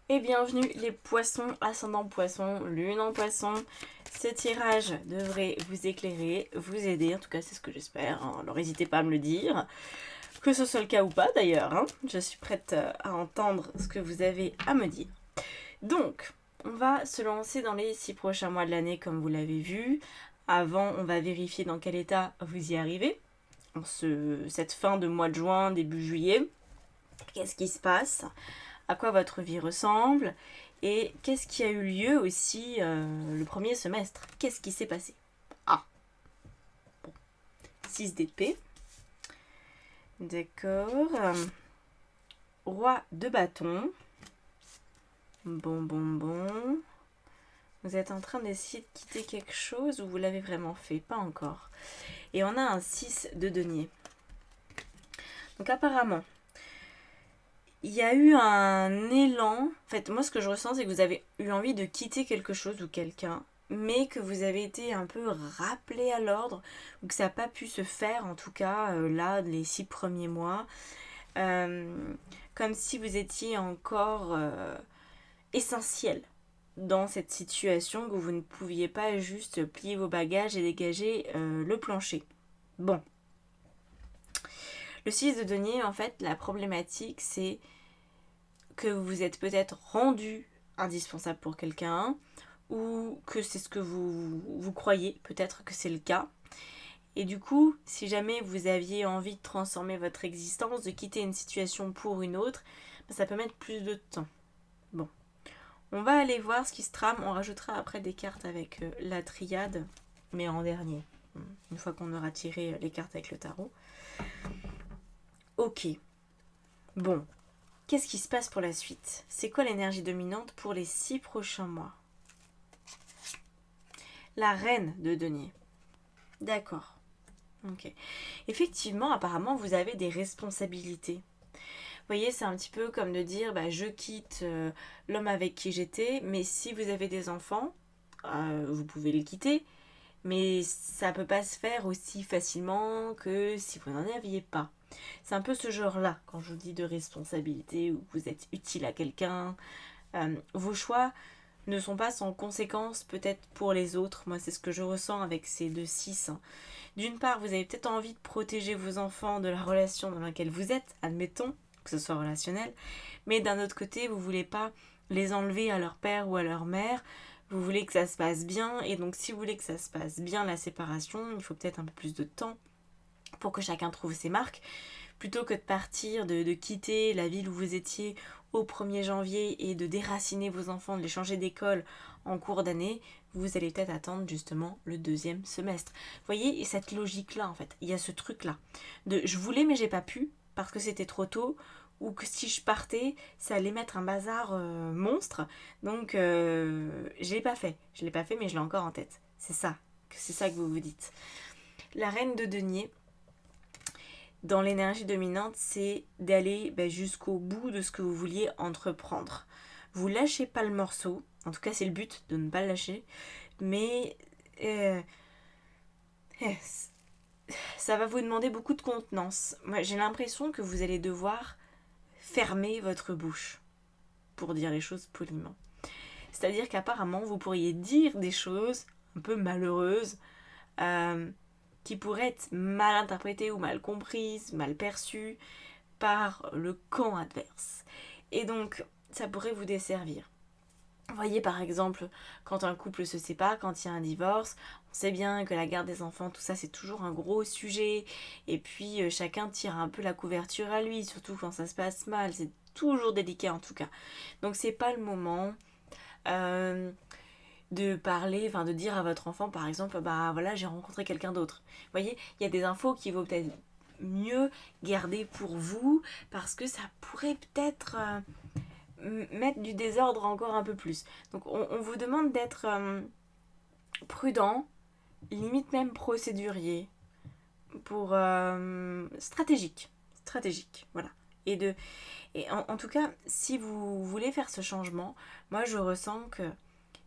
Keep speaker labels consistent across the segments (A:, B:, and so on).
A: Et bienvenue les poissons, ascendant poisson, lune en poisson. Ce tirage devrait vous éclairer, vous aider, en tout cas c'est ce que j'espère, hein. Alors n'hésitez pas à me le dire, que ce soit le cas ou pas d'ailleurs, hein. Je suis prête à entendre ce que vous avez à me dire. Donc, on va se lancer dans les 6 prochains mois de l'année comme vous l'avez vu. Avant, on va vérifier dans quel état vous y arrivez, en cette fin de mois de juin, début juillet. Qu'est-ce qui se passe ? À quoi votre vie ressemble et qu'est-ce qui a eu lieu aussi le premier semestre. Qu'est-ce qui s'est passé? Ah, bon. 6 d'épée. D'accord. Roi de bâton. Bon. Vous êtes en train d'essayer de quitter quelque chose ou vous l'avez vraiment fait? Pas encore. Et on a un 6 de denier. Donc apparemment, il y a eu un élan. En fait, moi, ce que je ressens, c'est que vous avez eu envie de quitter quelque chose ou quelqu'un, mais que vous avez été un peu rappelé à l'ordre, ou que ça n'a pas pu se faire, en tout cas, là, les 6 premiers mois. Comme si vous étiez encore essentiel dans cette situation, que vous ne pouviez pas juste plier vos bagages et dégager le plancher. Bon. Le 6 de denier, en fait, la problématique, c'est que vous vous êtes peut-être rendu indispensable pour quelqu'un, ou que c'est ce que vous croyez, peut-être que c'est le cas. Et du coup, si jamais vous aviez envie de transformer votre existence, de quitter une situation pour une autre, ça peut mettre plus de temps. Bon, on va aller voir ce qui se trame, on rajoutera après des cartes avec la triade, mais en dernier, une fois qu'on aura tiré les cartes avec le tarot. Ok, bon, qu'est-ce qui se passe pour la suite? C'est quoi l'énergie dominante pour les 6 prochains mois? La reine de denier. D'accord. Ok. Effectivement, apparemment, vous avez des responsabilités. Vous voyez, c'est un petit peu comme de dire, je quitte l'homme avec qui j'étais, mais si vous avez des enfants, vous pouvez le quitter, mais ça peut pas se faire aussi facilement que si vous n'en aviez pas. C'est un peu ce genre-là, quand je vous dis de responsabilité, où vous êtes utile à quelqu'un. Vos choix ne sont pas sans conséquences peut-être pour les autres. Moi, c'est ce que je ressens avec ces 2-6. D'une part, vous avez peut-être envie de protéger vos enfants de la relation dans laquelle vous êtes, admettons, que ce soit relationnel, mais d'un autre côté, vous ne voulez pas les enlever à leur père ou à leur mère, vous voulez que ça se passe bien, et donc si vous voulez que ça se passe bien, la séparation, il faut peut-être un peu plus de temps pour que chacun trouve ses marques, plutôt que de partir, de quitter la ville où vous étiez au 1er janvier et de déraciner vos enfants, de les changer d'école en cours d'année, vous allez peut-être attendre justement le 2e semestre. Vous voyez, et cette logique-là, en fait, il y a ce truc-là, de je voulais mais j'ai pas pu, parce que c'était trop tôt, ou que si je partais, ça allait mettre un bazar monstre, donc je l'ai pas fait. Je l'ai pas fait, mais je l'ai encore en tête. C'est ça que vous vous dites. La reine de denier, dans l'énergie dominante, c'est d'aller jusqu'au bout de ce que vous vouliez entreprendre. Vous lâchez pas le morceau, en tout cas c'est le but de ne pas le lâcher, mais euh, ça va vous demander beaucoup de contenance. Moi j'ai l'impression que vous allez devoir fermer votre bouche, pour dire les choses poliment. C'est-à-dire qu'apparemment vous pourriez dire des choses un peu malheureuses, qui pourraient être mal interprétées ou mal comprises, mal perçues, par le camp adverse. Et donc, ça pourrait vous desservir. Vous voyez par exemple, quand un couple se sépare, quand il y a un divorce, on sait bien que la garde des enfants, tout ça c'est toujours un gros sujet. Et puis chacun tire un peu la couverture à lui, surtout quand ça se passe mal. C'est toujours délicat en tout cas. Donc c'est pas le moment de parler, de dire à votre enfant par exemple, voilà j'ai rencontré quelqu'un d'autre. Vous voyez, il y a des infos qui vaut peut-être mieux garder pour vous parce que ça pourrait peut-être mettre du désordre encore un peu plus. Donc on vous demande d'être prudent, limite même procédurier, pour stratégique, voilà. Et en tout cas, si vous voulez faire ce changement, moi je ressens que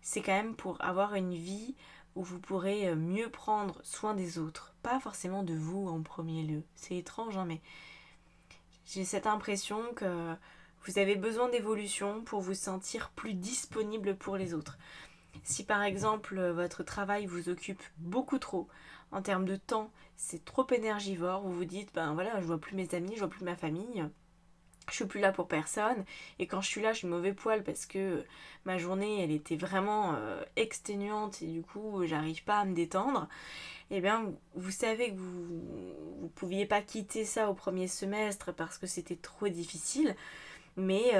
A: c'est quand même pour avoir une vie où vous pourrez mieux prendre soin des autres, pas forcément de vous en premier lieu. C'est étrange, hein, mais j'ai cette impression que Vous avez besoin d'évolution pour vous sentir plus disponible pour les autres. Si par exemple votre travail vous occupe beaucoup trop, en termes de temps, c'est trop énergivore, vous vous dites, ben voilà, je vois plus mes amis, je vois plus ma famille, je suis plus là pour personne, et quand je suis là, je suis mauvais poil parce que ma journée, elle était vraiment exténuante, et du coup, j'arrive pas à me détendre, eh bien, vous savez que vous pouviez pas quitter ça au premier semestre parce que c'était trop difficile, mais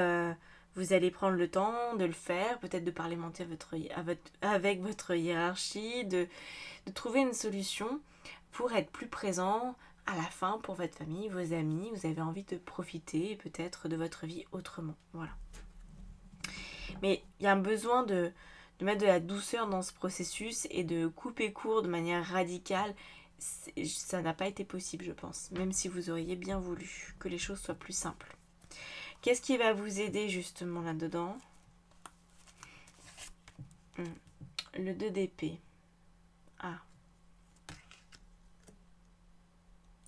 A: vous allez prendre le temps de le faire, peut-être de parlementer avec votre hiérarchie, de trouver une solution pour être plus présent à la fin pour votre famille, vos amis. Vous avez envie de profiter peut-être de votre vie autrement. Voilà. Mais il y a un besoin de mettre de la douceur dans ce processus et de couper court de manière radicale. Ça n'a pas été possible, je pense, même si vous auriez bien voulu que les choses soient plus simples. Qu'est-ce qui va vous aider justement là-dedans? Le 2 d'épée. Ah.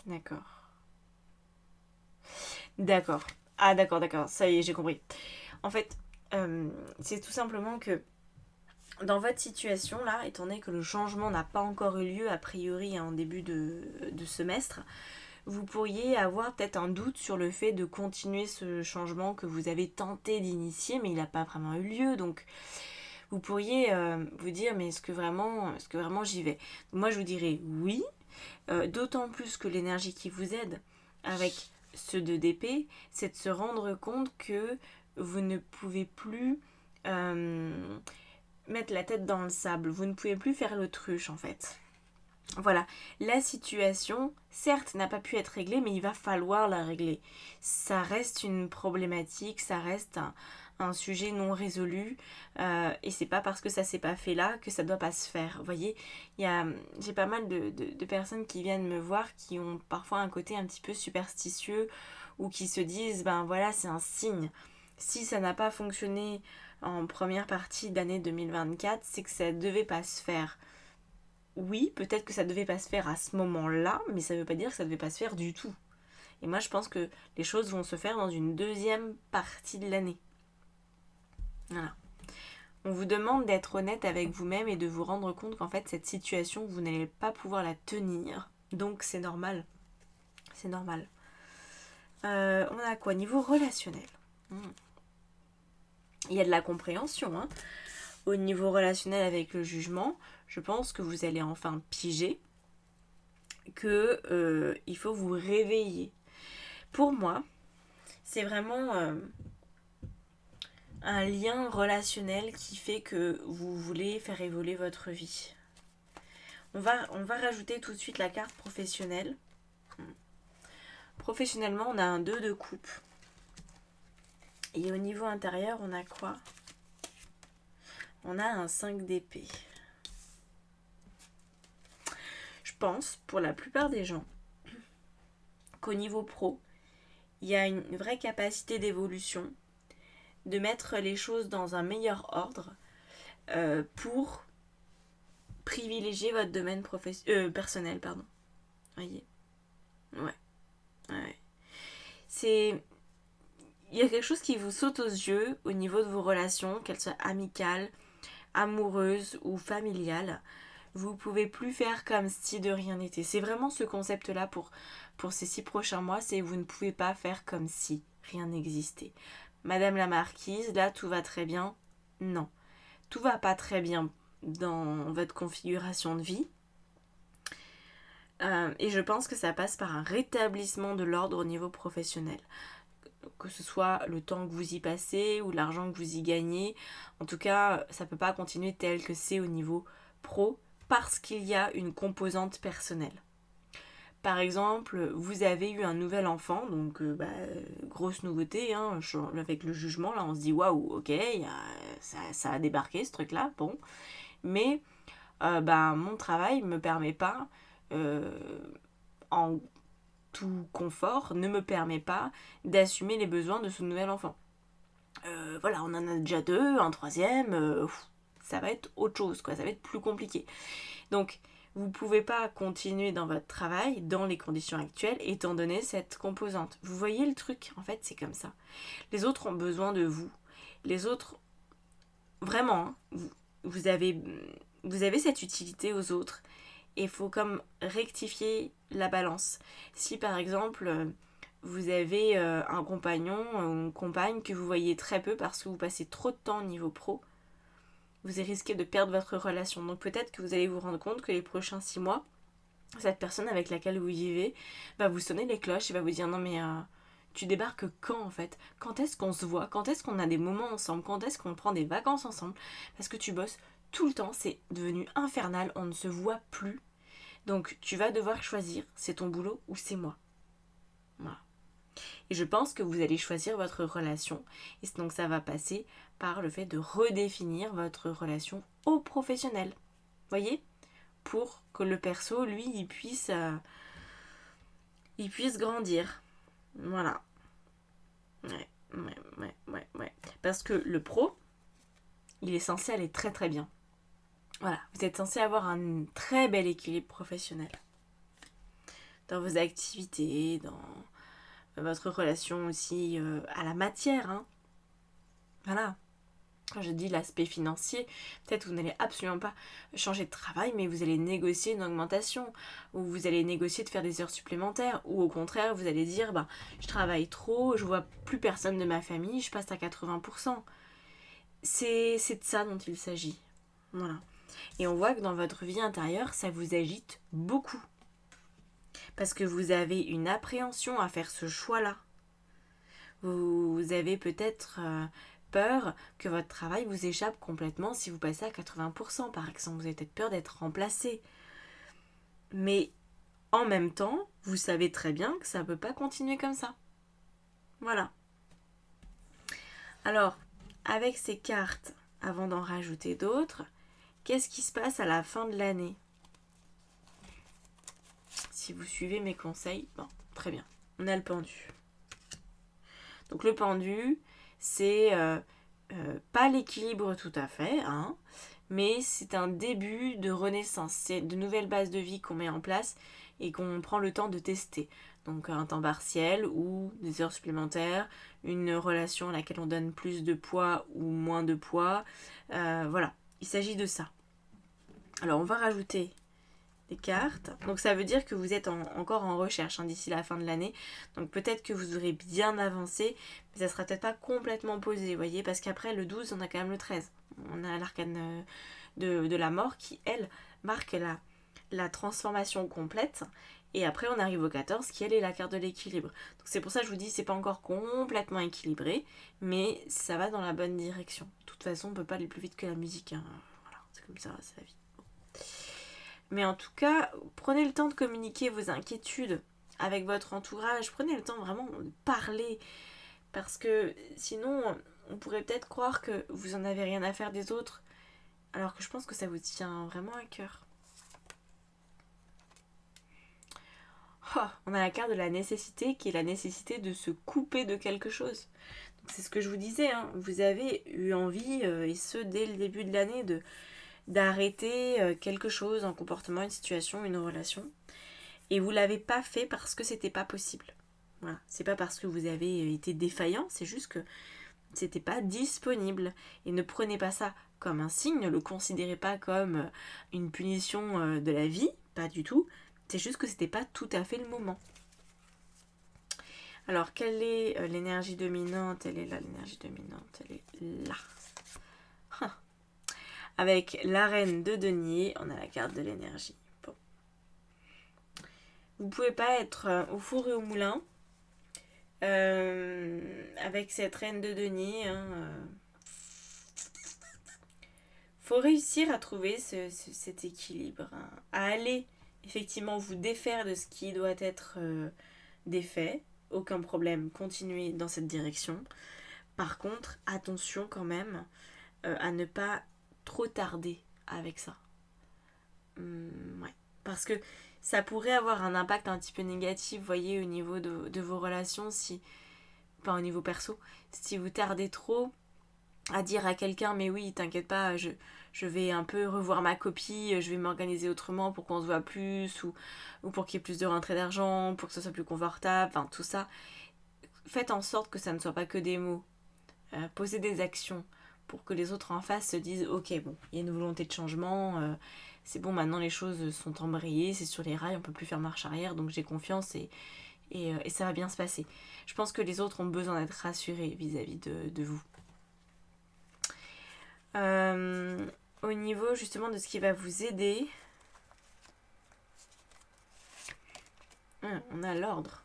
A: D'accord. D'accord. Ah d'accord. Ça y est, j'ai compris. En fait, c'est tout simplement que dans votre situation là, étant donné que le changement n'a pas encore eu lieu a priori en début de semestre, vous pourriez avoir peut-être un doute sur le fait de continuer ce changement que vous avez tenté d'initier, mais il n'a pas vraiment eu lieu. Donc, vous pourriez vous dire, mais est-ce que vraiment j'y vais? Moi, je vous dirais oui, d'autant plus que l'énergie qui vous aide avec ce 2 d'épée, c'est de se rendre compte que vous ne pouvez plus mettre la tête dans le sable. Vous ne pouvez plus faire l'autruche, en fait. Voilà, la situation, certes, n'a pas pu être réglée, mais il va falloir la régler. Ça reste une problématique, ça reste un sujet non résolu, et c'est pas parce que ça s'est pas fait là que ça doit pas se faire. Vous voyez, j'ai pas mal de personnes qui viennent me voir qui ont parfois un côté un petit peu superstitieux ou qui se disent, ben voilà, c'est un signe. Si ça n'a pas fonctionné en première partie d'année 2024, c'est que ça devait pas se faire. Oui, peut-être que ça devait pas se faire à ce moment-là, mais ça veut pas dire que ça devait pas se faire du tout. Et moi, je pense que les choses vont se faire dans une deuxième partie de l'année. Voilà. On vous demande d'être honnête avec vous-même et de vous rendre compte qu'en fait, cette situation, vous n'allez pas pouvoir la tenir. Donc, c'est normal. C'est normal. On a quoi? Niveau relationnel. Il y a de la compréhension, hein. Au niveau relationnel avec le jugement, je pense que vous allez enfin piger que il faut vous réveiller. Pour moi, c'est vraiment un lien relationnel qui fait que vous voulez faire évoluer votre vie. On va rajouter tout de suite la carte professionnelle. Professionnellement, on a un 2 de coupe. Et au niveau intérieur, on a quoi? On a un 5 d'épée. Je pense, pour la plupart des gens, qu'au niveau pro, il y a une vraie capacité d'évolution, de mettre les choses dans un meilleur ordre pour privilégier votre domaine personnel, pardon. Voyez? Ouais. Il y a quelque chose qui vous saute aux yeux au niveau de vos relations, qu'elles soient amicales, amoureuses ou familiales. Vous pouvez plus faire comme si de rien n'était. C'est vraiment ce concept-là pour ces 6 prochains mois, c'est vous ne pouvez pas faire comme si rien n'existait. Madame la marquise, là tout va très bien. Non, tout va pas très bien dans votre configuration de vie. Et je pense que ça passe par un rétablissement de l'ordre au niveau professionnel. Que ce soit le temps que vous y passez ou l'argent que vous y gagnez. En tout cas, ça ne peut pas continuer tel que c'est au niveau pro parce qu'il y a une composante personnelle. Par exemple, vous avez eu un nouvel enfant, donc grosse nouveauté, hein, avec le jugement, là on se dit waouh, ok, ça a débarqué ce truc-là, bon. Mais mon travail ne me permet pas, en tout confort, ne me permet pas d'assumer les besoins de ce nouvel enfant. Voilà, on en a déjà 2, un troisième, ça va être autre chose, quoi, ça va être plus compliqué. Donc, vous ne pouvez pas continuer dans votre travail dans les conditions actuelles étant donné cette composante. Vous voyez le truc, en fait c'est comme ça. Les autres ont besoin de vous. Les autres, vraiment, hein, vous avez cette utilité aux autres. Et il faut comme rectifier la balance. Si par exemple, vous avez un compagnon ou une compagne que vous voyez très peu parce que vous passez trop de temps au niveau pro, vous risquez de perdre votre relation. Donc peut-être que vous allez vous rendre compte que les prochains 6 mois, cette personne avec laquelle vous vivez va vous sonner les cloches et va vous dire non mais tu débarques quand en fait? Quand est-ce qu'on se voit? Quand est-ce qu'on a des moments ensemble? Quand est-ce qu'on prend des vacances ensemble? Parce que tu bosses tout le temps, c'est devenu infernal, on ne se voit plus. Donc tu vas devoir choisir, c'est ton boulot ou c'est moi. Voilà. Et je pense que vous allez choisir votre relation. Et donc ça va passer par le fait de redéfinir votre relation au professionnel. Voyez? Pour que le perso, lui, il puisse grandir. Voilà. Ouais. Parce que le pro, il est censé aller très très bien. Voilà, vous êtes censé avoir un très bel équilibre professionnel. Dans vos activités, dans votre relation aussi à la matière. Hein. Voilà. Quand je dis l'aspect financier, peut-être vous n'allez absolument pas changer de travail, mais vous allez négocier une augmentation, ou vous allez négocier de faire des heures supplémentaires, ou au contraire, vous allez dire, je travaille trop, je vois plus personne de ma famille, je passe à 80%. C'est de ça dont il s'agit. Voilà. Et on voit que dans votre vie intérieure, ça vous agite beaucoup. Parce que vous avez une appréhension à faire ce choix-là. Vous avez peut-être peur que votre travail vous échappe complètement si vous passez à 80%, par exemple. Vous avez peut-être peur d'être remplacé. Mais en même temps, vous savez très bien que ça ne peut pas continuer comme ça. Voilà. Alors, avec ces cartes, avant d'en rajouter d'autres, qu'est-ce qui se passe à la fin de l'année? Si vous suivez mes conseils, très bien. On a le pendu. Donc le pendu, c'est pas l'équilibre tout à fait, hein, mais c'est un début de renaissance. C'est de nouvelles bases de vie qu'on met en place et qu'on prend le temps de tester. Donc un temps partiel ou des heures supplémentaires, une relation à laquelle on donne plus de poids ou moins de poids. Voilà, il s'agit de ça. Alors on va rajouter des cartes. Donc ça veut dire que vous êtes encore en recherche d'ici la fin de l'année. Donc peut-être que vous aurez bien avancé, mais ça sera peut-être pas complètement posé, vous voyez, parce qu'après le 12, on a quand même le 13. On a l'arcane de la mort qui, elle, marque la transformation complète. Et après, on arrive au 14, qui, elle, est la carte de l'équilibre. Donc c'est pour ça que je vous dis, c'est pas encore complètement équilibré, mais ça va dans la bonne direction. De toute façon, on peut pas aller plus vite que la musique. Hein. Voilà, c'est comme ça, c'est la vie. Mais en tout cas, prenez le temps de communiquer vos inquiétudes avec votre entourage. Prenez le temps vraiment de parler. Parce que sinon, on pourrait peut-être croire que vous en avez rien à faire des autres. Alors que je pense que ça vous tient vraiment à cœur. Oh, on a la carte de la nécessité qui est la nécessité de se couper de quelque chose. Donc c'est ce que je vous disais. Hein. Vous avez eu envie, et ce dès le début de l'année, d'arrêter quelque chose, un comportement, une situation, une relation. Et vous l'avez pas fait parce que c'était pas possible. Voilà. C'est pas parce que vous avez été défaillant, c'est juste que c'était pas disponible. Et ne prenez pas ça comme un signe, ne le considérez pas comme une punition de la vie, pas du tout. C'est juste que c'était pas tout à fait le moment. Alors, quelle est l'énergie dominante? Elle est là, l'énergie dominante, elle est là. Avec la reine de denier, on a la carte de l'énergie. Bon. Vous pouvez pas être au four et au moulin avec cette reine de denier. Faut réussir à trouver cet équilibre, hein, à aller effectivement vous défaire de ce qui doit être défait. Aucun problème, continuez dans cette direction. Par contre, attention quand même à ne pas trop tarder avec ça. Ouais. Parce que ça pourrait avoir un impact un petit peu négatif, vous voyez, au niveau de vos relations, enfin au niveau perso, si vous tardez trop à dire à quelqu'un, mais oui, t'inquiète pas, je vais un peu revoir ma copie, je vais m'organiser autrement pour qu'on se voit plus, ou pour qu'il y ait plus de rentrée d'argent, pour que ce soit plus confortable, enfin tout ça. Faites en sorte que ça ne soit pas que des mots. Posez des actions pour que les autres en face se disent ok, bon, il y a une volonté de changement, c'est bon, maintenant les choses sont embrayées, c'est sur les rails, on peut plus faire marche arrière, donc j'ai confiance et ça va bien se passer. Je pense que les autres ont besoin d'être rassurés vis-à-vis de vous. Au niveau justement de ce qui va vous aider, on a l'ordre.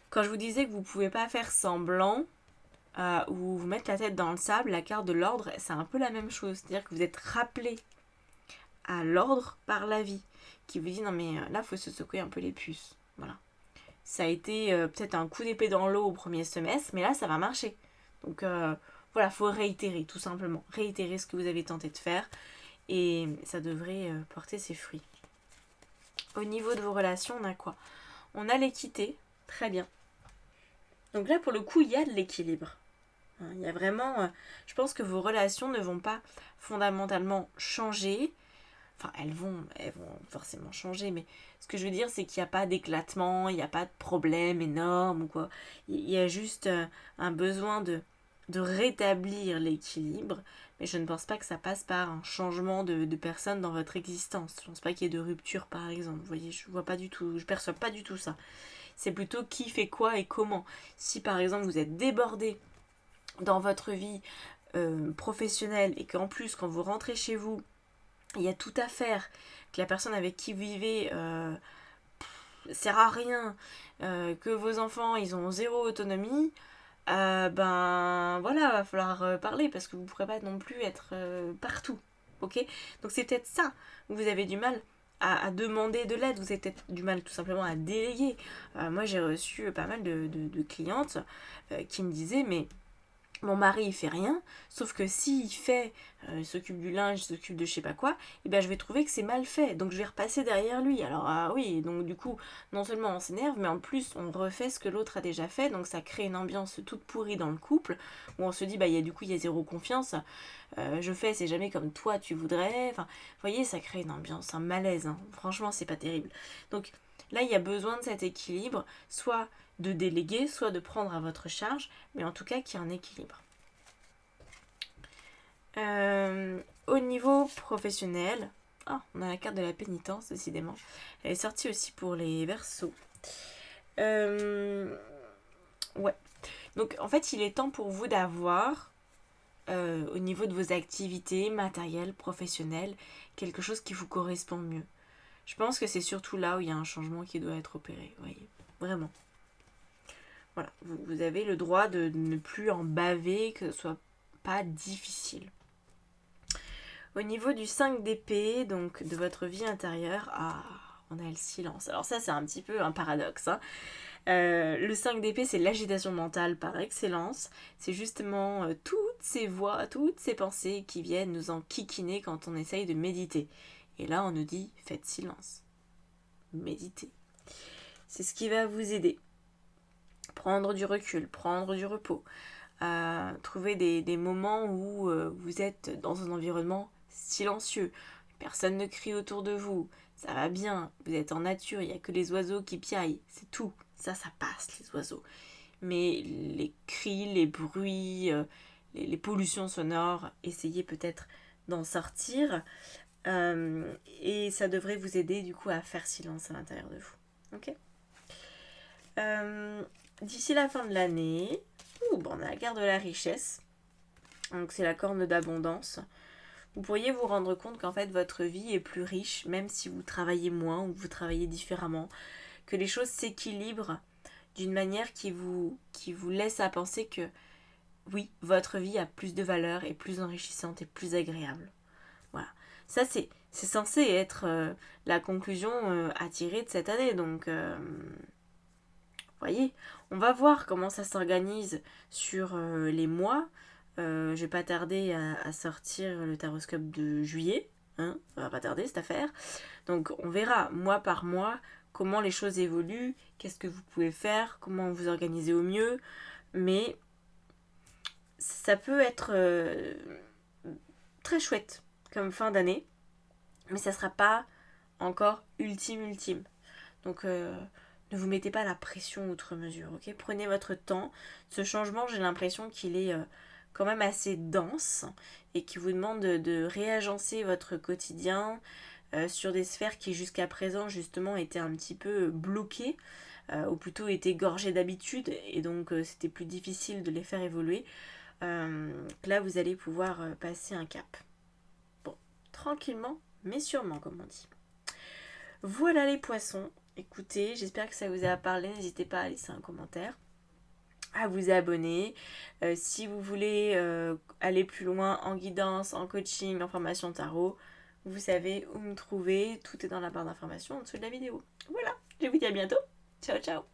A: Quand je vous disais que vous ne pouvez pas faire semblant ou vous mettre la tête dans le sable, la carte de l'ordre, c'est un peu la même chose. C'est-à-dire que vous êtes rappelé à l'ordre par la vie, qui vous dit non mais là, il faut se secouer un peu les puces. Voilà. Ça a été peut-être un coup d'épée dans l'eau au premier semestre, mais là, ça va marcher. Donc voilà, il faut réitérer, tout simplement. Réitérer ce que vous avez tenté de faire et ça devrait porter ses fruits. Au niveau de vos relations, on a quoi? On a l'équité, très bien. Donc là, pour le coup, il y a de l'équilibre. Il y a vraiment... je pense que vos relations ne vont pas fondamentalement changer. Enfin, elles vont forcément changer, mais ce que je veux dire, c'est qu'il n'y a pas d'éclatement, il n'y a pas de problème énorme ou quoi. Il y a juste un besoin de rétablir l'équilibre, mais je ne pense pas que ça passe par un changement de personne dans votre existence. Je ne pense pas qu'il y ait de rupture, par exemple. Vous voyez, je vois pas du tout, je perçois pas du tout ça. C'est plutôt qui fait quoi et comment. Si par exemple vous êtes débordé dans votre vie professionnelle et qu'en plus quand vous rentrez chez vous, il y a tout à faire, que la personne avec qui vous vivez sert à rien, que vos enfants ils ont zéro autonomie, ben voilà, va falloir parler parce que vous ne pourrez pas non plus être partout. Ok? Donc c'est peut-être ça où vous avez du mal à demander de l'aide, vous avez peut-être du mal tout simplement à déléguer. Moi j'ai reçu pas mal de clientes qui me disaient mais mon mari il fait rien, sauf que s'il fait, il s'occupe du linge, il s'occupe de je sais pas quoi, et ben je vais trouver que c'est mal fait, donc je vais repasser derrière lui. Alors oui, donc du coup, non seulement on s'énerve, mais en plus on refait ce que l'autre a déjà fait, donc ça crée une ambiance toute pourrie dans le couple, où on se dit, bah du coup il y a zéro confiance, je fais, c'est jamais comme toi tu voudrais, enfin, vous voyez, ça crée une ambiance, un malaise, hein. Franchement c'est pas terrible. Donc là il y a besoin de cet équilibre, soit de déléguer, soit de prendre à votre charge, mais en tout cas qu'il y ait un équilibre. Au niveau professionnel, on a la carte de la pénitence, décidément. Elle est sortie aussi pour les Verseaux. Ouais. Donc en fait, il est temps pour vous d'avoir, au niveau de vos activités matérielles, professionnelles, quelque chose qui vous correspond mieux. Je pense que c'est surtout là où il y a un changement qui doit être opéré, vous voyez, vraiment. Voilà, vous avez le droit de ne plus en baver, que ce soit pas difficile. Au niveau du 5 d'épée, donc de votre vie intérieure, on a le silence. Alors ça, c'est un petit peu un paradoxe. Hein. Le 5 d'épée, c'est l'agitation mentale par excellence. C'est justement toutes ces voix, toutes ces pensées qui viennent nous enquiquiner quand on essaye de méditer. Et là, on nous dit, faites silence. Méditez. C'est ce qui va vous aider. Prendre du recul, prendre du repos, trouver des moments où vous êtes dans un environnement silencieux, personne ne crie autour de vous, ça va bien, vous êtes en nature, il n'y a que les oiseaux qui piaillent, c'est tout, ça passe les oiseaux. Mais les cris, les bruits, les pollutions sonores, essayez peut-être d'en sortir et ça devrait vous aider du coup à faire silence à l'intérieur de vous. Ok. D'ici la fin de l'année, on a la carte de la richesse. Donc c'est la corne d'abondance. Vous pourriez vous rendre compte qu'en fait votre vie est plus riche, même si vous travaillez moins ou vous travaillez différemment. Que les choses s'équilibrent d'une manière qui vous laisse à penser que oui, votre vie a plus de valeur, est plus enrichissante et plus agréable. Voilà. Ça c'est censé être la conclusion à tirer de cette année. Donc voyez, on va voir comment ça s'organise sur les mois. Je vais pas tarder à sortir le taroscope de juillet. Hein, ça va pas tarder cette affaire. Donc on verra mois par mois comment les choses évoluent, qu'est-ce que vous pouvez faire, comment vous organiser au mieux. Mais ça peut être très chouette comme fin d'année, mais ça sera pas encore ultime. Donc ne vous mettez pas la pression outre mesure, ok? Prenez votre temps. Ce changement, j'ai l'impression qu'il est quand même assez dense et qui vous demande de réagencer votre quotidien sur des sphères qui jusqu'à présent justement étaient un petit peu bloquées ou plutôt étaient gorgées d'habitude et donc c'était plus difficile de les faire évoluer. Là, vous allez pouvoir passer un cap. Bon, tranquillement, mais sûrement, comme on dit. Voilà les poissons. Écoutez, j'espère que ça vous a parlé. N'hésitez pas à laisser un commentaire, à vous abonner. Si vous voulez aller plus loin en guidance, en coaching, en formation tarot, vous savez où me trouver. Tout est dans la barre d'information en dessous de la vidéo. Voilà, je vous dis à bientôt. Ciao, ciao.